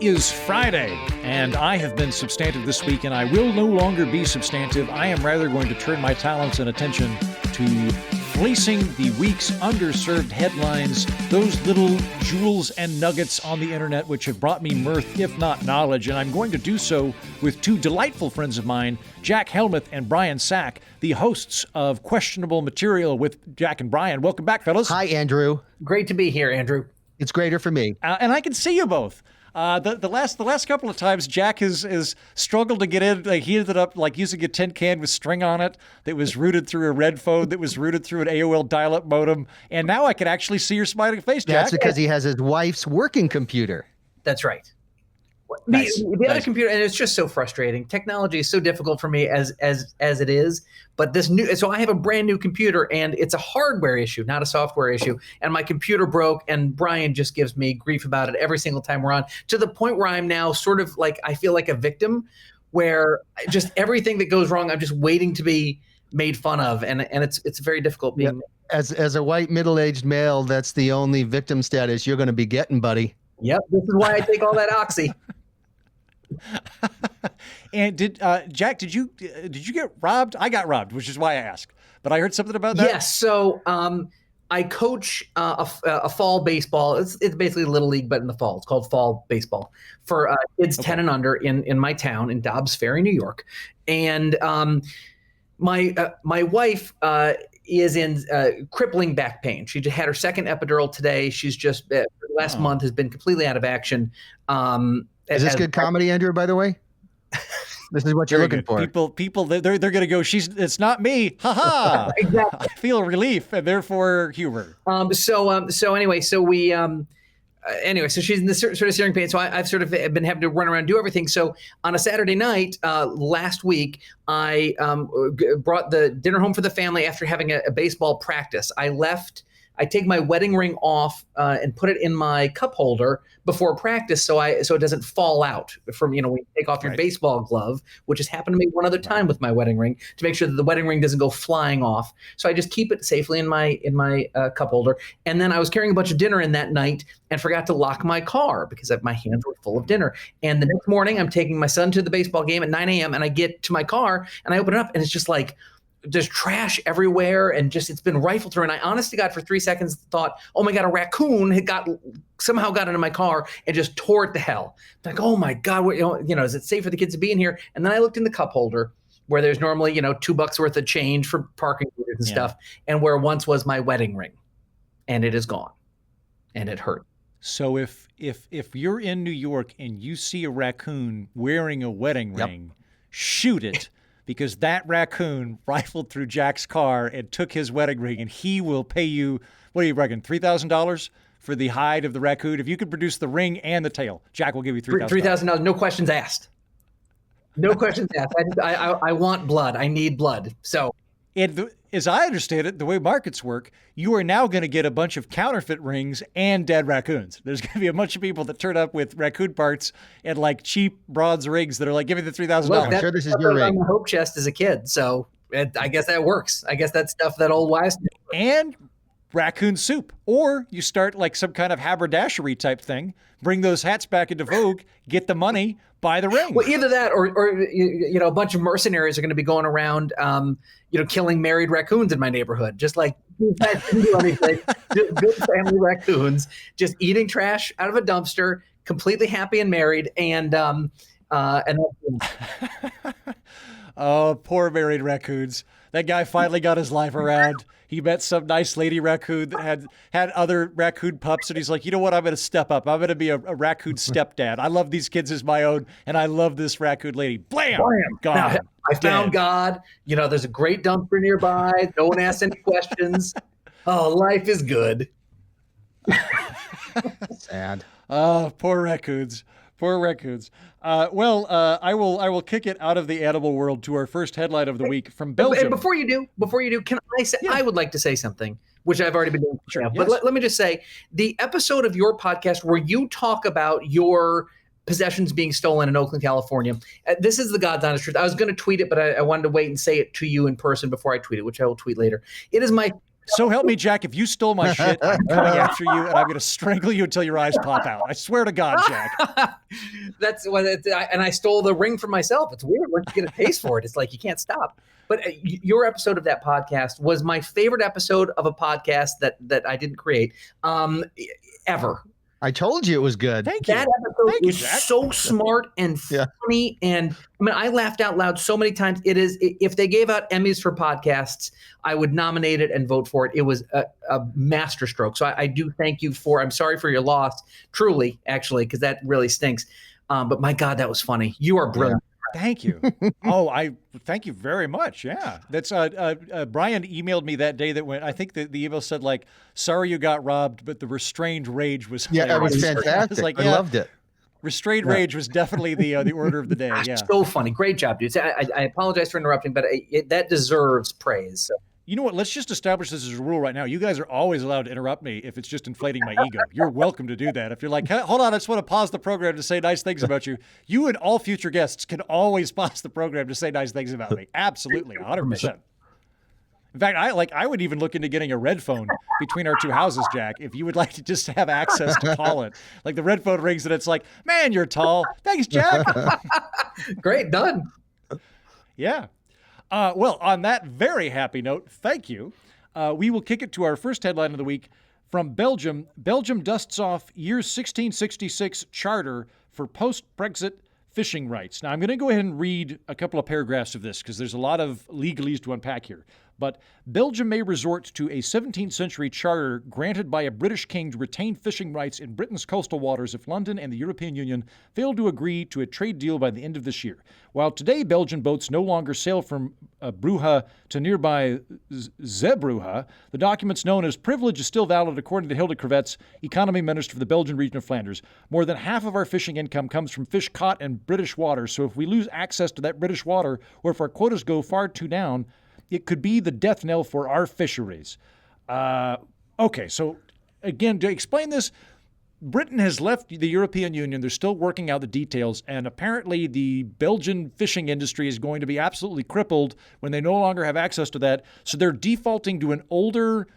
It is Friday, and I have been substantive this week, and I will no longer be substantive. I am rather going to turn my talents and attention to fleecing the week's underserved headlines, those little jewels and nuggets on the internet which have brought me mirth, if not knowledge, and I'm going to do so with two delightful friends of mine, Jack Helmuth and Brian Sack, the hosts of Questionable Material with Jack and Brian. Welcome back, fellas. Hi, Andrew. Great to be here, Andrew. It's greater for me. And I can see you both. The last couple of times Jack has struggled to get in, like he ended up like using a tin can with string on it that was routed through a red phone that was routed through an AOL dial-up modem, and now I can actually see your smiling face, Jack. That's because he has his wife's working computer. That's right. Nice. The other computer, and it's just so frustrating. Technology is so difficult for me as it is. But so I have a brand new computer, and it's a hardware issue, not a software issue. And my computer broke, and Brian just gives me grief about it every single time we're on, to the point where I'm now sort of like, I feel like a victim, where just everything that goes wrong, I'm just waiting to be made fun of, and it's very difficult being. Yeah. As a white middle-aged male, that's the only victim status you're going to be getting, buddy. Yep, this is why I take all that oxy. And Jack, did you get robbed? I got robbed, which is why I asked. But I heard something about that. Yes. So I coach a fall baseball. It's basically Little League, but in the fall. It's called fall baseball for kids 10 and under in my town in Dobbs Ferry, New York. And my wife is in crippling back pain. She had her second epidural today. She's just last month has been completely out of action. Is this good comedy, Andrew, by the way? This is what you're looking for. People, they're going to go, it's not me. Ha ha. Exactly. I feel relief and therefore humor. So anyway, so she's in this sort of searing pain. So I've sort of been having to run around and do everything. So on a Saturday night last week, I brought the dinner home for the family after having a baseball practice. I take my wedding ring off and put it in my cup holder before practice, so it doesn't fall out from when you take off your baseball glove, which has happened to me one other time with my wedding ring, to make sure that the wedding ring doesn't go flying off. So I just keep it safely in my cup holder. And then I was carrying a bunch of dinner in that night and forgot to lock my car because my hands were full of dinner. And the next morning, I'm taking my son to the baseball game at 9 a.m. and I get to my car and I open it up and it's just like, there's trash everywhere and just it's been rifled through. And I honest to God for 3 seconds thought, oh my God, a raccoon had somehow got into my car and just tore it to hell. Like, oh my God, is it safe for the kids to be in here? And then I looked in the cup holder where there's normally, $2 worth of change for parking and stuff, and where once was my wedding ring, and it is gone, and it hurt. So if you're in New York and you see a raccoon wearing a wedding ring, shoot it. Because that raccoon rifled through Jack's car and took his wedding ring, and he will pay you, what do you reckon, $3,000 for the hide of the raccoon? If you could produce the ring and the tail, Jack will give you $3,000. $3,000, no questions asked. No questions asked. I want blood. I need blood. So, as I understand it, the way markets work, you are now going to get a bunch of counterfeit rings and dead raccoons. There's going to be a bunch of people that turn up with raccoon parts and like cheap bronze rings that are like, give me the $3,000. I'm sure this is your ring. On the hope chest as a kid, so I guess that works. I guess that's stuff that old wives do. And raccoon soup. Or you start like some kind of haberdashery type thing, bring those hats back into vogue, get the money, buy the ring. Well, either that or a bunch of mercenaries are going to be going around, killing married raccoons in my neighborhood. Just like, didn't do anything. Just good family raccoons, just eating trash out of a dumpster, completely happy and married, and oh, poor married raccoons. That guy finally got his life around. He met some nice lady raccoon that had other raccoon pups, and he's like, you know what? I'm going to step up. I'm going to be a raccoon stepdad. I love these kids as my own, and I love this raccoon lady. Blam! Gone. Now, I found God. There's a great dumpster nearby. No one asked any questions. Oh, life is good. Sad. Oh, poor raccoons. Poor raccoons. I will kick it out of the animal world to our first headline of the week from Belgium. And before you do, can I say, I would like to say something, which I've already been doing. Sure, now, yes. But let me just say, the episode of your podcast where you talk about your possessions being stolen in Oakland, California, this is the God's honest truth. I was going to tweet it, but I wanted to wait and say it to you in person before I tweet it, which I will tweet later. It is my So help me, Jack. If you stole my shit, I'm coming after you, and I'm going to strangle you until your eyes pop out. I swear to God, Jack. That's what. And I stole the ring from myself. It's weird once you get a taste for it. It's like you can't stop. But your episode of that podcast was my favorite episode of a podcast that I didn't create ever. I told you it was good. Thank you. That episode Thank you, was Jack. so smart and funny, and I mean, I laughed out loud so many times. It is, if they gave out Emmys for podcasts, I would nominate it and vote for it. It was a masterstroke. So I do thank you for. I'm sorry for your loss, truly, actually, because that really stinks. But my God, that was funny. You are brilliant. Thank you. I thank you very much. Yeah, that's Brian emailed me that day that when I think the email said like, "Sorry you got robbed, but the restrained rage was hilarious." Yeah, it was fantastic. I loved it. Restrained rage was definitely the order of the day. Yeah, so funny. Great job, dude. I apologize for interrupting, but that deserves praise. So. You know what? Let's just establish this as a rule right now. You guys are always allowed to interrupt me if it's just inflating my ego. You're welcome to do that. If you're like, hey, hold on, I just want to pause the program to say nice things about you. You and all future guests can always pause the program to say nice things about me. Absolutely, 100%. In fact, I would even look into getting a red phone between our two houses, Jack, if you would like to just have access to call it. Like the red phone rings and it's like, man, you're tall. Thanks, Jack. Great, done. Yeah. Well, on that very happy note, thank you. We will kick it to our first headline of the week from Belgium. Belgium dusts off year 1666 charter for post-Brexit fishing rights. Now, I'm going to go ahead and read a couple of paragraphs of this because there's a lot of legalese to unpack here. But Belgium may resort to a 17th century charter granted by a British king to retain fishing rights in Britain's coastal waters if London and the European Union fail to agree to a trade deal by the end of this year. While today Belgian boats no longer sail from Brugge to nearby Zeebrugge, the documents known as privilege is still valid according to Hilde Crevetz, economy minister for the Belgian region of Flanders. More than half of our fishing income comes from fish caught in British waters, so if we lose access to that British water or if our quotas go far too down, it could be the death knell for our fisheries. Okay, so again, to explain this, Britain has left the European Union. They're still working out the details, and apparently the Belgian fishing industry is going to be absolutely crippled when they no longer have access to that. So they're defaulting to an older,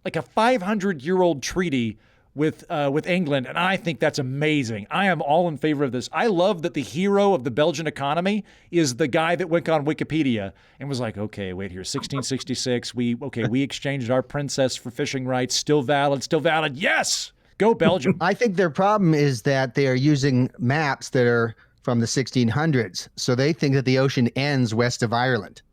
like a 500-year-old treaty with England, and I think that's amazing. I am all in favor of this. I love that the hero of the Belgian economy is the guy that went on Wikipedia and was like, okay, wait here, 1666, we exchanged our princess for fishing rights, still valid, yes! Go Belgium. I think their problem is that they are using maps that are from the 1600s, so they think that the ocean ends west of Ireland.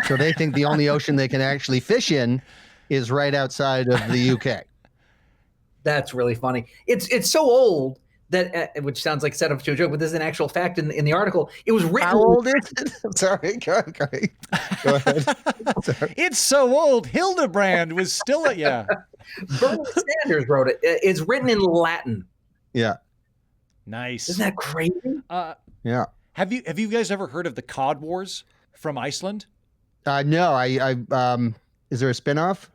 So they think the only ocean they can actually fish in is right outside of the UK. That's really funny. It's so old that, which sounds like set up to a joke, but this is an actual fact in the article. It was written. How old is it? Sorry, go ahead. Sorry. It's so old. Hildebrand was still yeah. Bernie Sanders wrote it. It's written in Latin. Yeah. Nice. Isn't that crazy? Yeah. Have you guys ever heard of the Cod Wars from Iceland? No. I is there a spinoff?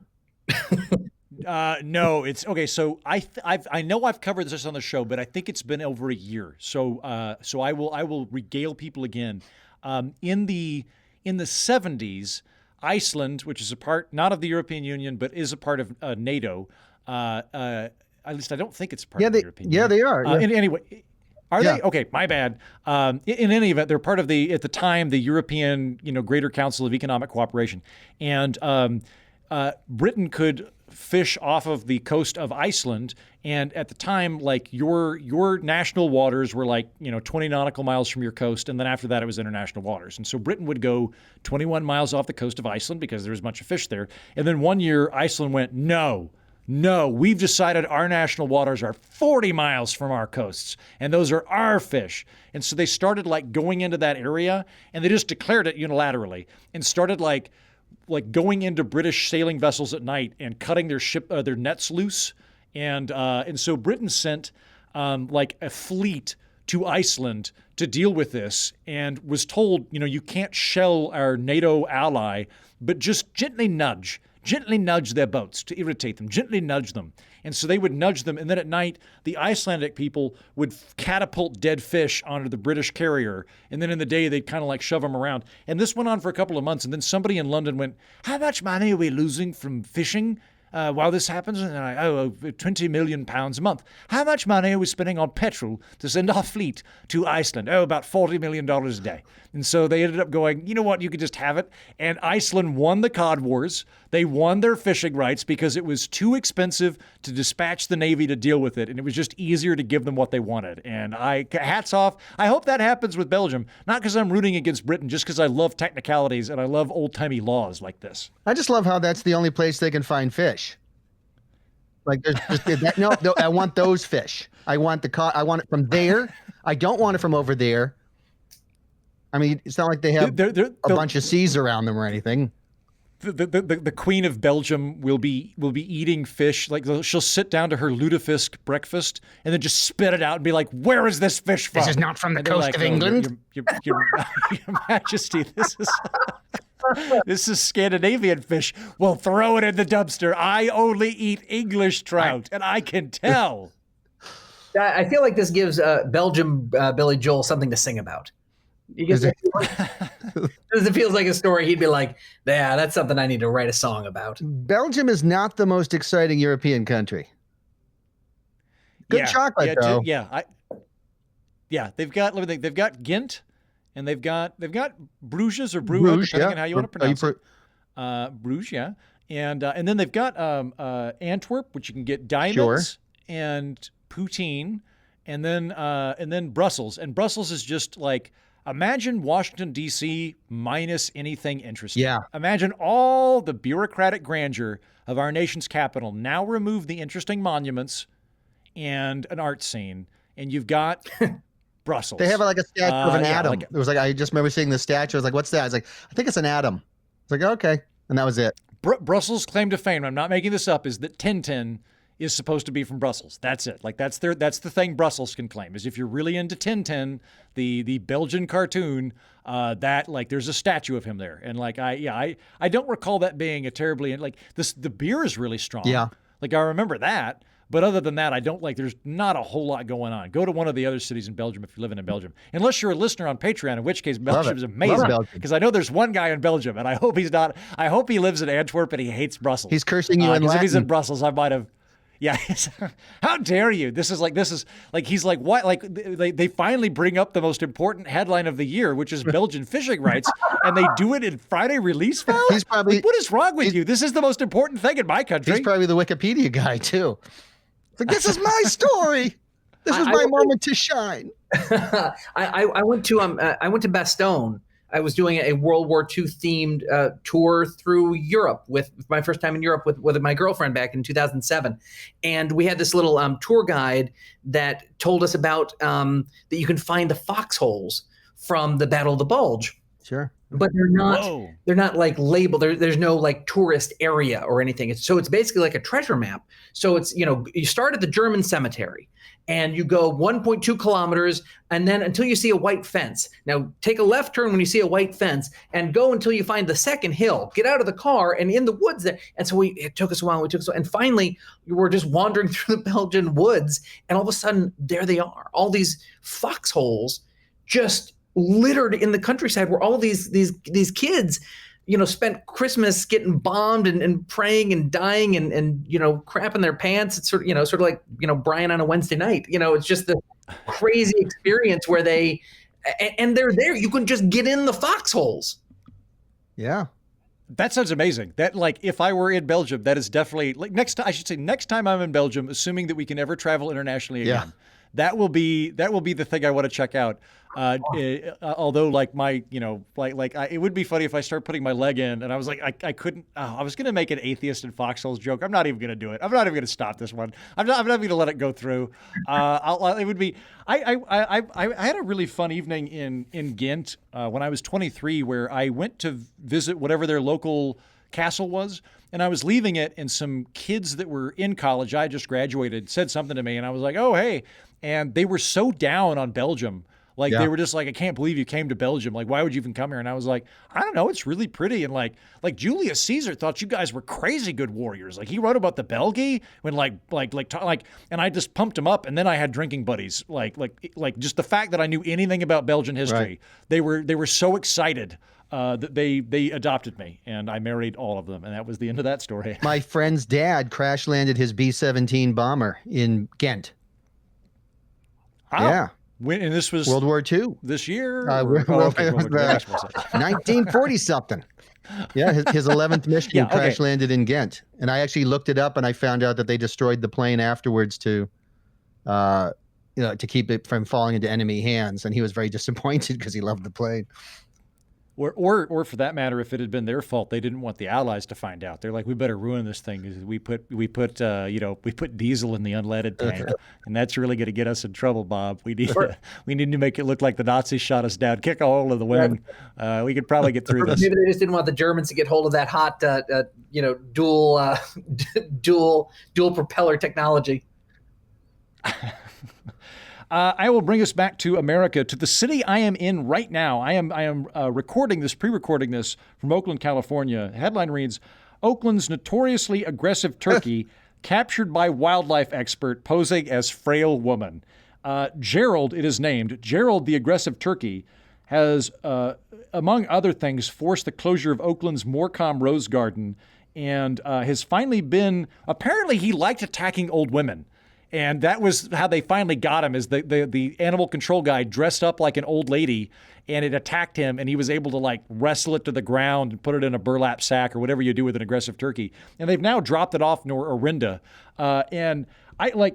No, it's okay. So I know I've covered this on the show, but I think it's been over a year. So I will regale people again. In the 70s, Iceland, which is a part not of the European Union but is a part of NATO. At least I don't think it's part of the European Union. Yeah, they are. Anyway. Are they? Okay, my bad. In any event, they're part of at the time, the European, Greater Council of Economic Cooperation. And Britain could fish off of the coast of Iceland. And at the time, like your national waters were like, 20 nautical miles from your coast. And then after that, it was international waters. And so Britain would go 21 miles off the coast of Iceland because there was a bunch of fish there. And then one year, Iceland went, no, we've decided our national waters are 40 miles from our coasts, and those are our fish. And so they started like going into that area, and they just declared it unilaterally and started like going into British sailing vessels at night and cutting their nets loose. And so Britain sent like a fleet to Iceland to deal with this and was told, you can't shell our NATO ally, but just gently nudge gently nudge their boats to irritate them, gently nudge them. And so they would nudge them, and then at night, the Icelandic people would catapult dead fish onto the British carrier, and then in the day, they'd kind of like shove them around. And this went on for a couple of months, and then somebody in London went, how much money are we losing from fishing while this happens? And I, 20 million pounds a month. How much money are we spending on petrol to send our fleet to Iceland? About $40 million a day. And so they ended up going, you know what, you could just have it. And Iceland won the Cod Wars. They won their fishing rights because it was too expensive to dispatch the Navy to deal with it. And it was just easier to give them what they wanted. And hats off. I hope that happens with Belgium. Not because I'm rooting against Britain, just because I love technicalities and I love old-timey laws like this. I just love how that's the only place they can find fish. Like there's just that, no, I want those fish. I want I want it from there. I don't want it from over there. I mean, it's not like they have a bunch of seas around them or anything. The Queen of Belgium will be eating fish. Like she'll sit down to her lutefisk breakfast and then just spit it out and be like, "Where is this fish from? This is not from the coast of England, Your Majesty. This is Scandinavian fish. Well, throw it in the dumpster. I only eat English trout, and I can tell." I feel like this gives Belgium Billy Joel something to sing about. Because it feels like a story he'd be like, yeah, that's something I need to write a song about. Belgium is not the most exciting European country. Good chocolate, though. They've got Ghent, and they've got Bruges or Bruges, depending on how you want to pronounce it. Bruges, yeah. And then they've got Antwerp, which you can get diamonds and poutine, and then Brussels. And Brussels is just like, imagine Washington, D.C. minus anything interesting. Yeah. Imagine all the bureaucratic grandeur of our nation's capital. Now remove the interesting monuments and an art scene, and you've got Brussels. They have like a statue of an atom. It was like, I just remember seeing the statue. I was like, what's that? I was like, I think it's an atom. It's like, okay. And that was it. Brussels' claim to fame, I'm not making this up, is that Tintin is supposed to be from Brussels. That's it. Like that's the thing Brussels can claim, is if you're really into Tintin, the Belgian cartoon, that like there's a statue of him there. And like I don't recall that being a terribly, like the beer is really strong. Yeah. Like I remember that. But other than that, there's not a whole lot going on. Go to one of the other cities in Belgium if you're living in Belgium. Unless you're a listener on Patreon, in which case Belgium is amazing. Because I know there's one guy in Belgium, and I hope he lives in Antwerp and he hates Brussels. He's cursing you in Latin. If he's in Brussels, I might have. Yeah, how dare you? This is like he's like, what? Like they finally bring up the most important headline of the year, which is Belgian fishing rights, and they do it in Friday release file. He's probably like, what is wrong with you? This is the most important thing in my country. He's probably the Wikipedia guy too. It's like, this is my story. This is my moment to shine. I went to Bastogne. I was doing a World War II themed tour through Europe with my first time in Europe with my girlfriend back in 2007. And we had this little tour guide that told us about that you can find the foxholes from the Battle of the Bulge. Sure. But they're not like labeled. There's no like tourist area or anything. It's basically like a treasure map. So it's, you start at the German cemetery and you go 1.2 kilometers and then until you see a white fence. Now take a left turn when you see a white fence and go until you find the second hill. Get out of the car and in the woods there. And so it took us a while. And finally we were just wandering through the Belgian woods and all of a sudden there they are. All these foxholes just littered in the countryside where all these kids, spent Christmas getting bombed and praying and dying and crapping their pants. It's sort of like, Brian on a Wednesday night. It's just the crazy experience where they're there. You can just get in the foxholes. Yeah. That sounds amazing. That, like, if I were in Belgium, that is definitely like next time I'm in Belgium, assuming that we can ever travel internationally again. Yeah. That will be the thing I want to check out. Although, like my, it would be funny if I start putting my leg in and I was like, I couldn't. I was going to make an atheist and foxholes joke. I'm not even going to do it. I'm not even going to stop this one. I'm not going to let it go through. It would be. I had a really fun evening in Ghent when I was 23, where I went to visit whatever their local castle was. And I was leaving it, and some kids that were in college, I just graduated, said something to me, and I was like, oh, hey. And they were so down on Belgium. Like they were just like, I can't believe you came to Belgium. Like, why would you even come here? And I was like, I don't know. It's really pretty. And like Julius Caesar thought you guys were crazy good warriors. Like he wrote about the Belgi when and I just pumped him up. And then I had drinking buddies. Like just the fact that I knew anything about Belgian history, they were so excited that they adopted me, and I married all of them, and that was the end of that story. My friend's dad crash landed his B-17 bomber in Ghent. Oh. Yeah. And this was World War II. This year? 1940 something. Yeah, his 11th mission crash landed in Ghent, and I actually looked it up, and I found out that they destroyed the plane afterwards to keep it from falling into enemy hands, and he was very disappointed because he loved the plane. Or for that matter, if it had been their fault, they didn't want the Allies to find out. They're like, we better ruin this thing because we put diesel in the unleaded tank, and that's really going to get us in trouble, Bob. We need to make it look like the Nazis shot us down. Kick a hole in the wind. We could probably get through this. Maybe they just didn't want the Germans to get hold of that hot, dual propeller technology. I will bring us back to America, to the city I am in right now. I am pre-recording this from Oakland, California. Headline reads, Oakland's notoriously aggressive turkey captured by wildlife expert posing as frail woman. Gerald, it is named. Gerald, the aggressive turkey, has, among other things, forced the closure of Oakland's Morecambe Rose Garden and has finally been, apparently he liked attacking old women. And that was how they finally got him, is the animal control guy dressed up like an old lady, and it attacked him, and he was able to like wrestle it to the ground and put it in a burlap sack or whatever you do with an aggressive turkey. And they've now dropped it off near Orinda. And I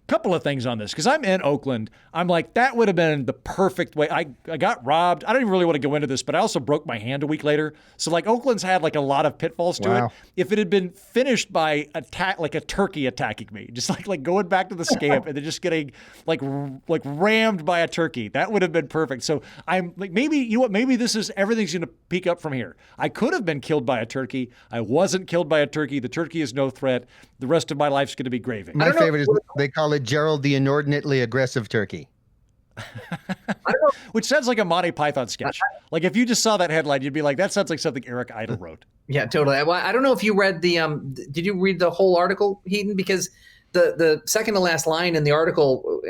couple of things on this, because I'm in Oakland. I'm like, that would have been the perfect way. I got robbed. I don't even really want to go into this, but I also broke my hand a week later. So like Oakland's had like a lot of pitfalls to it. If it had been finished by a turkey attacking me, just like going back to the scamp and then just getting like rammed by a turkey, that would have been perfect. So I'm like, maybe this is, everything's going to peak up from here. I could have been killed by a turkey. I wasn't killed by a turkey. The turkey is no threat. The rest of my life's going to be gravy. My favorite is they call it Gerald the inordinately aggressive turkey. Which sounds like a Monty Python sketch. Like if you just saw that headline, you'd be like, that sounds like something Eric Idle wrote. Yeah, totally. Well, I don't know if you read did you read the whole article, Heaton? Because the second to last line in the article,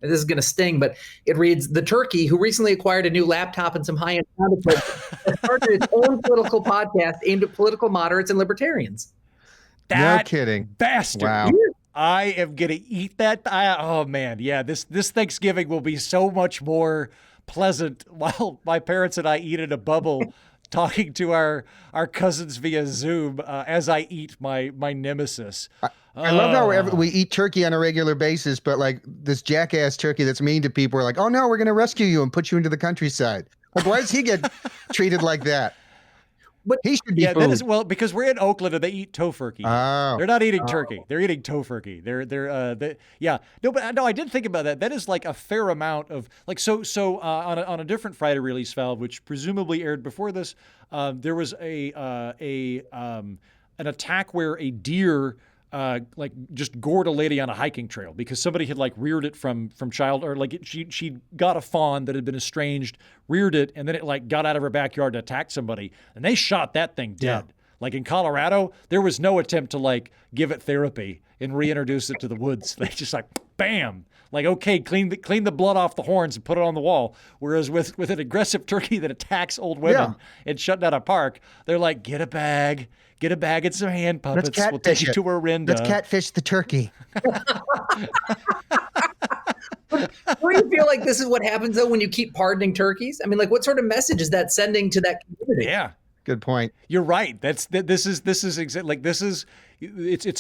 this is going to sting, but it reads, the turkey, who recently acquired a new laptop and some high-end sound equipment, has started its own political podcast aimed at political moderates and libertarians. No kidding. Bastard. Wow. I am going to eat that. Oh, man. Yeah, this Thanksgiving will be so much more pleasant while my parents and I eat in a bubble talking to our cousins via Zoom as I eat my nemesis. I love how we eat turkey on a regular basis, but like this jackass turkey that's mean to people, we're like, oh, no, we're going to rescue you and put you into the countryside. Like, why does he get treated like that? But he should be food. That is, well, because we're in Oakland and they eat tofurkey. Oh. They're not eating turkey. They're eating tofurkey. No, I did think about that. That is like a fair amount of like, so on a different Friday release valve, which presumably aired before this, there was an attack where a deer like just gored a lady on a hiking trail because somebody had like reared it from child, or like she got a fawn that had been estranged, reared it, and then it like got out of her backyard to attack somebody, and they shot that thing dead. Yeah. Like in Colorado, there was no attempt to like give it therapy and reintroduce it to the woods. They just like bam, like okay, clean the blood off the horns and put it on the wall. Whereas with an aggressive turkey that attacks old women and shut down a park, they're like, get a bag and some hand puppets. We'll take you to Orinda. Let's catfish the turkey. Do you feel like this is what happens though when you keep pardoning turkeys? I mean, like, what sort of message is that sending to that community? Yeah, good point. You're right. It's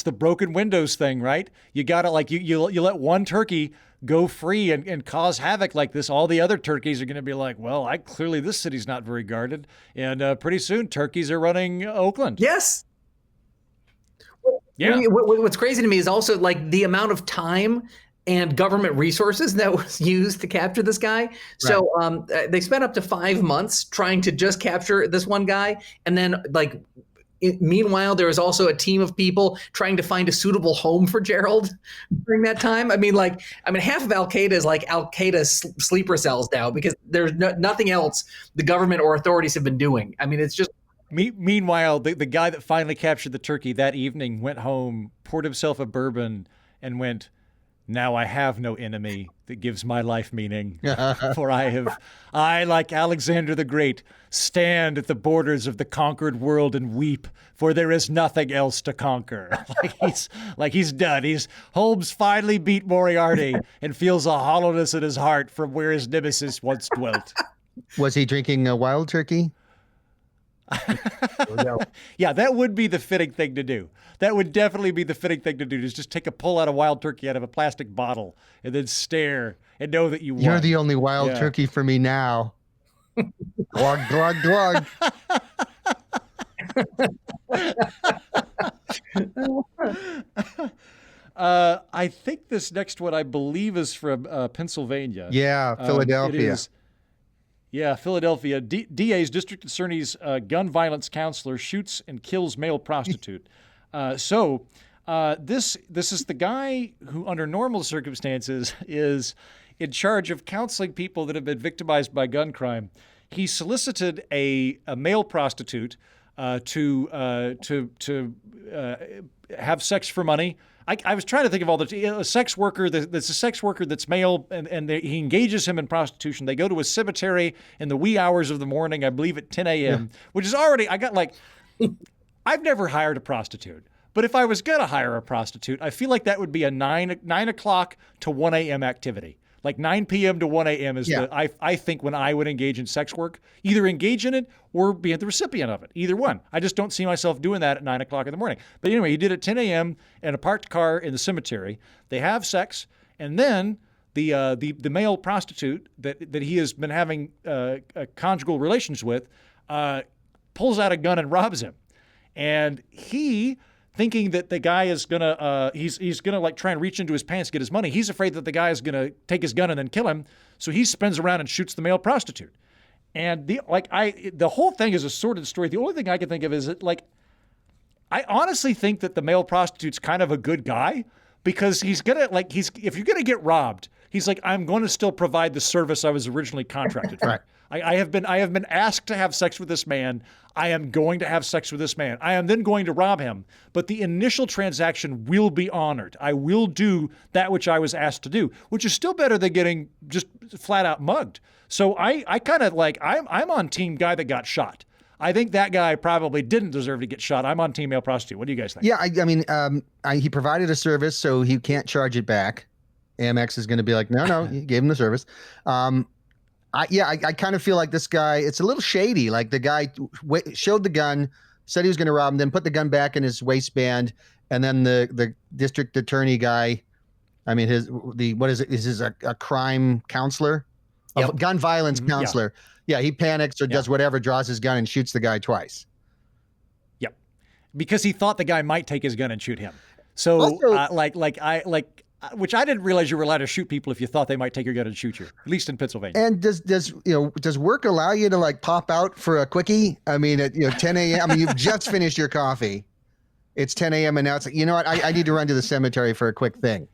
the broken windows thing, right? You gotta like you let one turkey go free and cause havoc like this. All the other turkeys are going to be like, well, clearly this city's not very guarded, and pretty soon turkeys are running Oakland. Yes. Yeah. What's crazy to me is also like the amount of time and government resources that was used to capture this guy. Right. So they spent up to 5 months trying to just capture this one guy, and then like Meanwhile, there was also a team of people trying to find a suitable home for Gerald during that time. Half of Al-Qaeda is like Al-Qaeda sleeper cells now because there's nothing else the government or authorities have been doing. It's just. Meanwhile, the guy that finally captured the turkey that evening went home, poured himself a bourbon, and went, "Now I have no enemy that gives my life meaning. For I, like Alexander the Great, stand at the borders of the conquered world and weep, for there is nothing else to conquer." He's done. Holmes finally beat Moriarty and feels a hollowness in his heart from where his nemesis once dwelt. Was he drinking a wild turkey? Yeah, that would be the fitting thing to do. That would definitely be the fitting thing to do, is just take a pull out of wild turkey out of a plastic bottle and then stare and know that you won. You're the only wild turkey for me now. Glug, glug, glug. I think this next one, I believe, is from Pennsylvania. Yeah, Philadelphia. It is. Yeah, Philadelphia. DA's district attorney's gun violence counselor shoots and kills male prostitute. This is the guy who, under normal circumstances, is in charge of counseling people that have been victimized by gun crime. He solicited a male prostitute to have sex for money. I was trying to think of all a sex worker that's a sex worker that's male, and he engages him in prostitution. They go to a cemetery in the wee hours of the morning, I believe at 10 a.m., which is already, I've never hired a prostitute. But if I was going to hire a prostitute, I feel like that would be a 9 o'clock to 1 a.m. activity. Like 9 p.m. to 1 a.m. is I think when I would engage in sex work, either engage in it or be the recipient of it, either one. I just don't see myself doing that at 9 o'clock in the morning. But anyway, he did it at 10 a.m. in a parked car in the cemetery. They have sex, and then the male prostitute that he has been having conjugal relations with pulls out a gun and robs him. And he, thinking that the guy is gonna, he's gonna like try and reach into his pants to get his money. He's afraid that the guy is gonna take his gun and then kill him. So he spins around and shoots the male prostitute. And the whole thing is a sordid story. The only thing I can think of is that, I honestly think that the male prostitute's kind of a good guy, because he's gonna if you're gonna get robbed, he's like, I'm going to still provide the service I was originally contracted for. Right. I have been asked to have sex with this man. I am going to have sex with this man. I am then going to rob him. But the initial transaction will be honored. I will do that which I was asked to do, which is still better than getting just flat out mugged. So I kind of I'm on team guy that got shot. I think that guy probably didn't deserve to get shot. I'm on team male prostitute. What do you guys think? Yeah, he provided a service, so he can't charge it back. Amex is going to be like, no, you gave him the service. I kind of feel like this guy, it's a little shady. Like, the guy showed the gun, said he was going to rob him, then put the gun back in his waistband, and then the district attorney guy, is this a crime counselor? Yep. A gun violence counselor. Yeah, he panics or does whatever, draws his gun and shoots the guy twice. Yep. Because he thought the guy might take his gun and shoot him. So, also, which I didn't realize you were allowed to shoot people if you thought they might take your gun and shoot you, at least in Pennsylvania. And does work allow you to pop out for a quickie? At 10 a.m. You've just finished your coffee. It's 10 a.m. and now it's like, you know what? I need to run to the cemetery for a quick thing.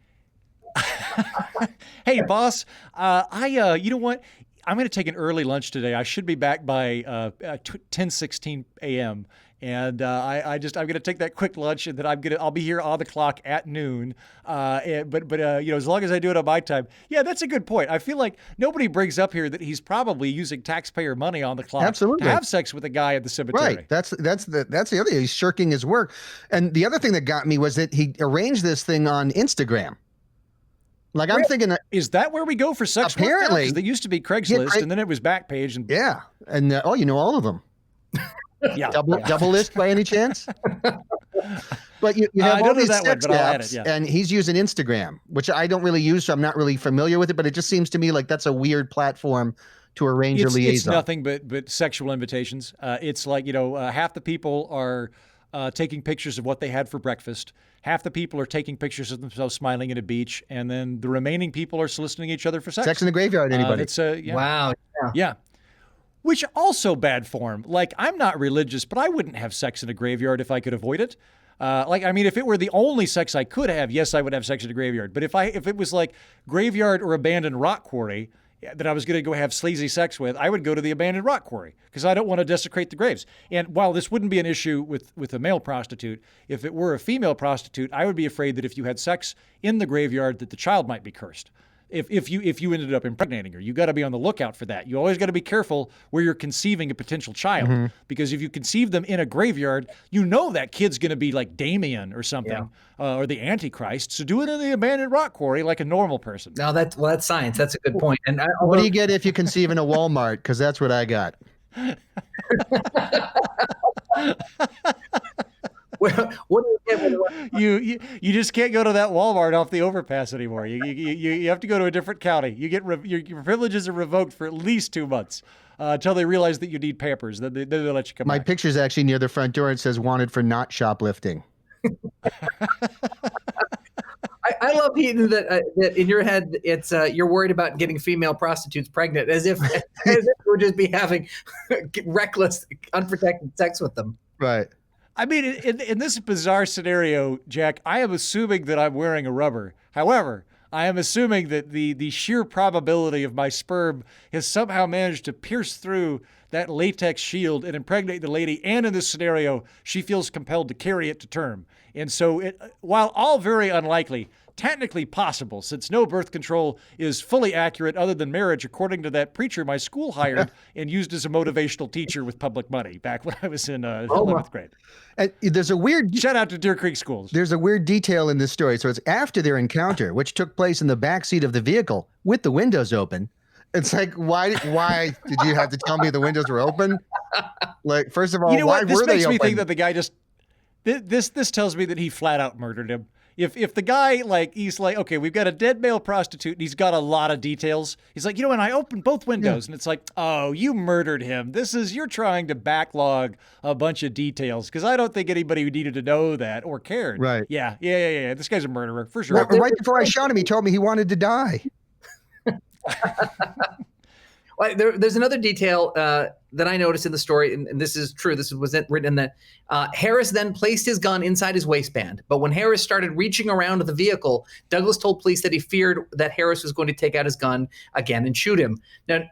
Hey, boss, you know what? I'm going to take an early lunch today. I should be back by 10:16 a.m. And I'm going to take that quick lunch, and then I'll be here on the clock at noon. But as long as I do it on my time, that's a good point. I feel like nobody brings up here that he's probably using taxpayer money on the clock Absolutely. to have sex with a guy at the cemetery. Right. That's the other thing. He's shirking his work. And the other thing that got me was that he arranged this thing on Instagram. I'm thinking, is that where we go for sex? Apparently, because they used to be Craigslist, and then it was Backpage, and and all of them. Yeah, double list by any chance? But you have all these sex apps, and he's using Instagram, which I don't really use, so I'm not really familiar with it. But it just seems to me like that's a weird platform to arrange your liaison. It's nothing but sexual invitations. It's like, half the people are taking pictures of what they had for breakfast. Half the people are taking pictures of themselves smiling at a beach, and then the remaining people are soliciting each other for sex. Sex in the graveyard, anybody? Wow. Yeah. Which also bad form. Like, I'm not religious, but I wouldn't have sex in a graveyard if I could avoid it. If it were the only sex I could have, yes, I would have sex in a graveyard. But if it was like graveyard or abandoned rock quarry that I was going to go have sleazy sex with, I would go to the abandoned rock quarry because I don't want to desecrate the graves. And while this wouldn't be an issue with a male prostitute, if it were a female prostitute, I would be afraid that if you had sex in the graveyard, that the child might be cursed. If you ended up impregnating her, you got to be on the lookout for that. You always got to be careful where you're conceiving a potential child, because if you conceive them in a graveyard, you know that kid's going to be like Damien or something, or the Antichrist. So do it in the abandoned rock quarry like a normal person. No, that's science. That's a good point. And what do you get if you conceive in a Walmart? Because that's what I got. What do you get? You just can't go to that Walmart off the overpass anymore. You have to go to a different county. You get your privileges are revoked for at least 2 months until they realize that you need Pampers. Then they let you come My back. picture's actually near the front door. It says "Wanted for not shoplifting." I love, Heaton, that in your head it's you're worried about getting female prostitutes pregnant, as if you would just be having reckless, unprotected sex with them. Right. I mean, in this bizarre scenario, Jack, I am assuming that I'm wearing a rubber. However, I am assuming that the sheer probability of my sperm has somehow managed to pierce through that latex shield and impregnate the lady. And in this scenario, she feels compelled to carry it to term. And so, while all very unlikely, technically possible, since no birth control is fully accurate other than marriage, according to that preacher my school hired and used as a motivational teacher with public money back when I was in 11th grade. And there's a weird shout out to Deer Creek Schools. There's a weird detail in this story. So it's after their encounter, which took place in the back seat of the vehicle with the windows open. It's like, why did you have to tell me the windows were open? Like, first of all, why were they open? This makes me think that the guy just this tells me that he flat out murdered him. If the guy, he's like, okay, we've got a dead male prostitute and he's got a lot of details. He's like, and I opened both windows, and it's like, oh, you murdered him. You're trying to backlog a bunch of details, because I don't think anybody needed to know that or cared. Right. Yeah. This guy's a murderer for sure. Right before I shot him, he told me he wanted to die. Well, there's another detail that I noticed in the story, and this is true. This was written in that Harris then placed his gun inside his waistband. But when Harris started reaching around the vehicle, Douglas told police that he feared that Harris was going to take out his gun again and shoot him. Now,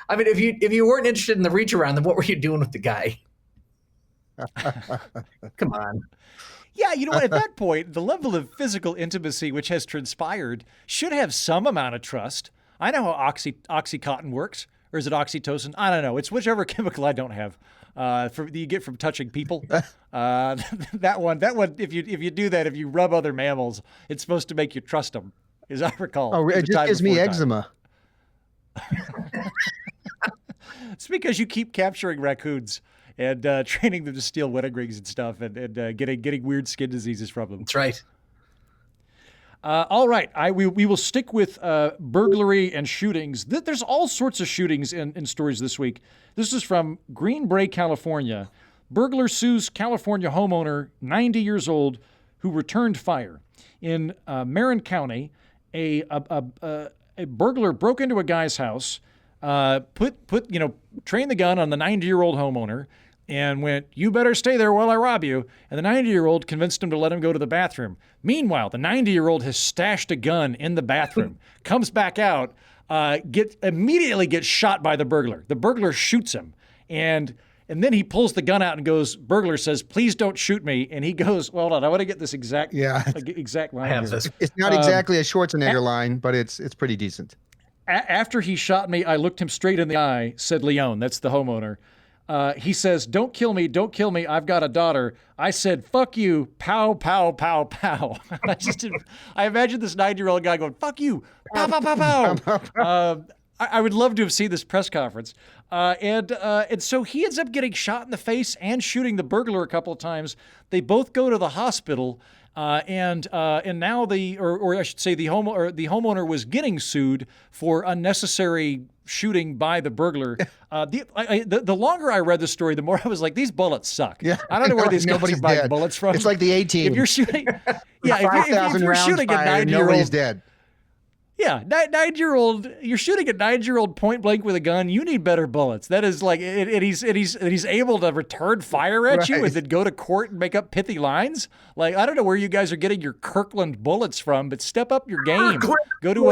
I mean, if you weren't interested in the reach around, then what were you doing with the guy? Come on. Yeah, at that point, the level of physical intimacy which has transpired should have some amount of trust. I know how Oxycontin works, or is it oxytocin? I don't know. It's whichever chemical I don't have. You get from touching people. That one. If you do that, if you rub other mammals, it's supposed to make you trust them, as I recall. Oh, it just gives me eczema. It's because you keep capturing raccoons and training them to steal wedding rings and stuff, and getting weird skin diseases from them. That's right. All right, we will stick with burglary and shootings. There's all sorts of shootings in stories this week. This is from Green Bay, California. Burglar sues California homeowner, 90 years old, who returned fire. In Marin County, a burglar broke into a guy's house, trained the gun on the 90-year-old homeowner, and went, "You better stay there while I rob you." And the 90-year-old convinced him to let him go to the bathroom. Meanwhile, the 90-year-old has stashed a gun in the bathroom, comes back out, immediately gets shot by the burglar. The burglar shoots him. And then he pulls the gun out and goes, burglar says, "Please don't shoot me." And he goes, well, hold on, I want to get this exact line. I have this. It's not exactly a Schwarzenegger line, but it's pretty decent. After he shot me, I looked him straight in the eye, said Leon, that's the homeowner. He says, don't kill me, I've got a daughter. I said, fuck you, pow, pow, pow, pow. I imagine this 9-year-old guy going, fuck you, pow, pow, pow, pow. I would love to have seen this press conference. And so he ends up getting shot in the face and shooting the burglar a couple of times. They both go to the hospital. And now the homeowner was getting sued for unnecessary shooting by the burglar. The longer I read the story, the more I was like, these bullets suck. Yeah, I don't know where these guys are buying bullets from. It's like the A-Team. If you're shooting, if you're shooting a 90-year-old, nobody's dead. Yeah, 9-year-old. You're shooting a 9-year-old point blank with a gun. You need better bullets. That is like, and he's able to return fire at you and then go to court and make up pithy lines. Like, I don't know where you guys are getting your Kirkland bullets from, but step up your game. Go to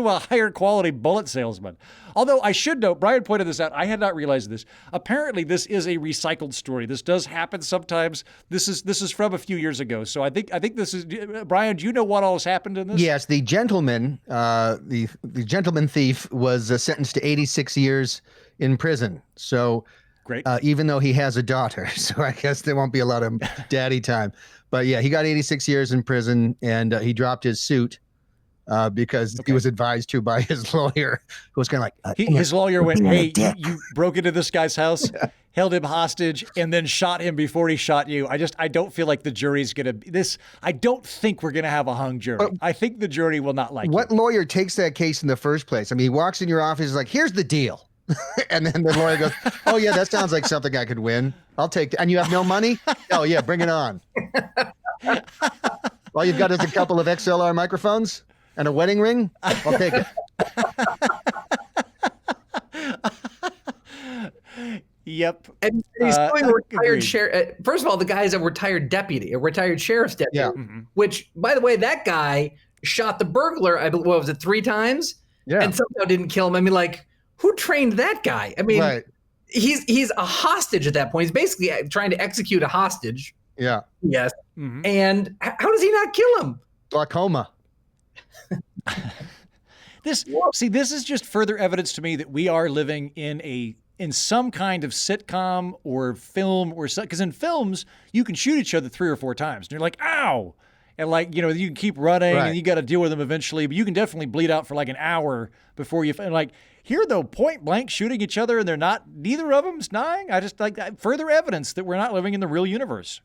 a higher quality bullet salesman. Although I should note, Brian pointed this out. I had not realized this. Apparently, this is a recycled story. This does happen sometimes. This is from a few years ago. So I think this is Brian. Do you know what all has happened in this? Yes, the gentleman, the gentleman thief was sentenced to 86 years in prison. So great. Even though he has a daughter, so I guess there won't be a lot of daddy time. But yeah, he got 86 years in prison, and he dropped his suit. Because he was advised to by his lawyer, who was kind of like, his lawyer went, "Hey, you broke into this guy's house, held him hostage, and then shot him before he shot you." I don't feel like the jury's gonna this. I don't think we're gonna have a hung jury. I think the jury will not like what you. Lawyer takes that case in the first place? I mean, he walks in your office, like, "Here's the deal," and then the lawyer goes, "Oh yeah, that sounds like something I could win. I'll take it." And you have no money? Oh yeah, bring it on. All you've got is a couple of XLR microphones and a wedding ring? I'll take it. Yep. And he's doing a retired sheriff. First of all, the guy is a retired deputy, a retired sheriff's deputy. Yeah. Which, by the way, that guy shot the burglar, what was it, 3 times? Yeah. And somehow didn't kill him. I mean, like, who trained that guy? I mean, he's a hostage at that point. He's basically trying to execute a hostage. Yeah. Yes. And how does he not kill him? Glaucoma. This is just further evidence to me that we are living in some kind of sitcom or film or something. Because in films, you can shoot each other 3 or 4 times, and you're like, "Ow!" And like, you can keep running, and you got to deal with them eventually. But you can definitely bleed out for like an hour before you. And like here, though, point blank shooting each other, and neither of them's dying. I just like that further evidence that we're not living in the real universe.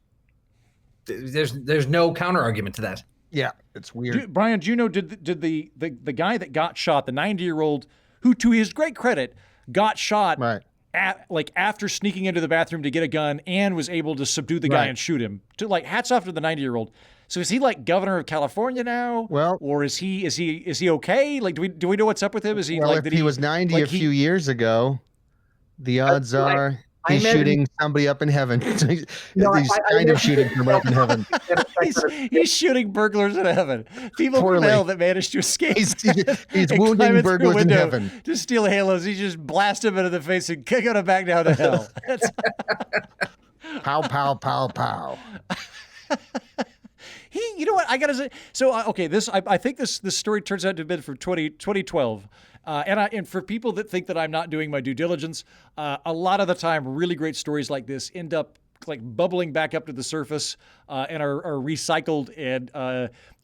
There's no counter argument to that. Yeah, it's weird. Brian, do you know, did the guy that got shot, the 90-year-old, who to his great credit got shot after sneaking into the bathroom to get a gun and was able to subdue the guy and shoot him? To like, hats off to the 90-year-old. So is he like governor of California now? Well, or is he okay? Like, do we know what's up with him? Is he like? If he was 90 a few years ago, the odds are he's shooting somebody up in heaven. He's kind of shooting from up in heaven. He's shooting burglars in heaven. People from hell that managed to escape. He's wounding burglars in heaven. To steal halos. He just blast him into the face and kick him back down to hell. Pow, pow, pow, pow. You know what? I gotta say. So okay, I think this story turns out to have been from 2012. And for people that think that I'm not doing my due diligence, a lot of the time, really great stories like this end up like bubbling back up to the surface and are recycled. And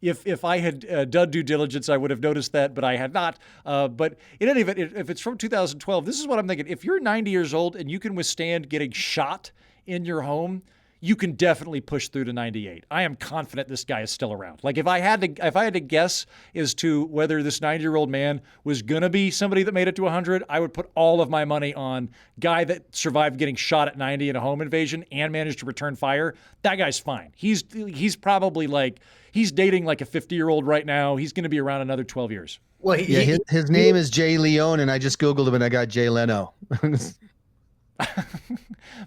if I had done due diligence, I would have noticed that, but I had not. But in any event, if it's from 2012, this is what I'm thinking. If you're 90 years old and you can withstand getting shot in your home, you can definitely push through to 98. I am confident this guy is still around. Like if I had to guess as to whether this 90-year-old man was gonna be somebody that made it to 100, I would put all of my money on guy that survived getting shot at 90 in a home invasion and managed to return fire. That guy's fine. He's probably like he's dating like a 50-year-old right now. He's gonna be around another 12 years. Well, his name is Jay Leone, and I just Googled him and I got Jay Leno.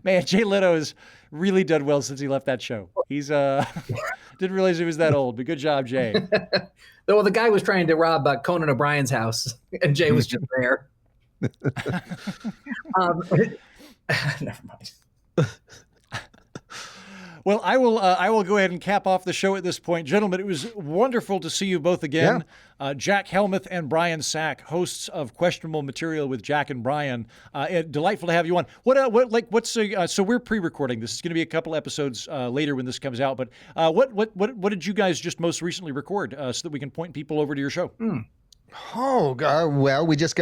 Man, Jay Leno has really done well since he left that show. He's didn't realize he was that old, but good job, Jay. Well, the guy was trying to rob Conan O'Brien's house, and Jay was just there. Never mind. Well, I will go ahead and cap off the show at this point. Gentlemen, it was wonderful to see you both again. Yeah. Jack Helmuth and Brian Sack, hosts of Questionable Material with Jack and Brian. Delightful to have you on. So we're pre-recording. This is going to be a couple episodes later when this comes out, but what did you guys just most recently record so that we can point people over to your show? Oh God! Well, we just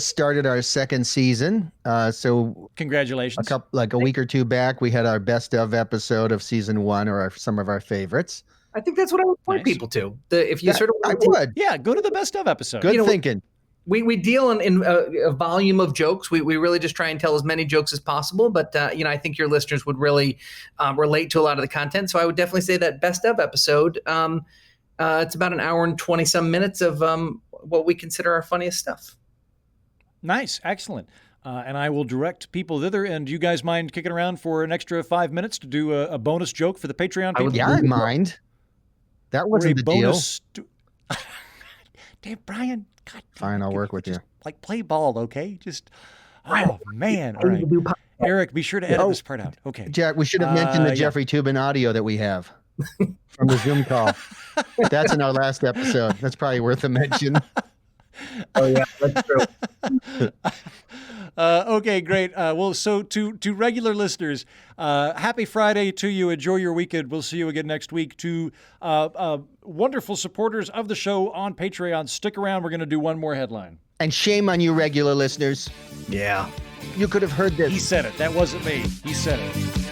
started our second season. So congratulations! A week or two back, we had our best of episode of season 1, or some of our favorites. I think that's what I would point people to. If you I would, go to the best of episode. Good thinking. We deal in a volume of jokes. We really just try and tell as many jokes as possible. But I think your listeners would really relate to a lot of the content. So I would definitely say that best of episode. It's about an hour and 20 some minutes of what we consider our funniest stuff. Nice. Excellent. And I will direct people thither. And do you guys mind kicking around for an extra 5 minutes to do a bonus joke for the Patreon people? Yeah, I mind. That wasn't the deal. Damn, Brian. God, fine, I'll work with you. Like, play ball, okay? Just, oh, man. All right. Eric, be sure to edit this part out. Okay. Jack, we should have mentioned the Jeffrey Toobin audio that we have from the Zoom call. That's in our last episode. That's probably worth a mention. Oh, yeah, that's true. Okay, great. Well, so to regular listeners, happy Friday to you. Enjoy your weekend. We'll see you again next week. To wonderful supporters of the show on Patreon, stick around. We're going to do one more headline. And shame on you, regular listeners. Yeah. You could have heard this. He said it. That wasn't me. He said it.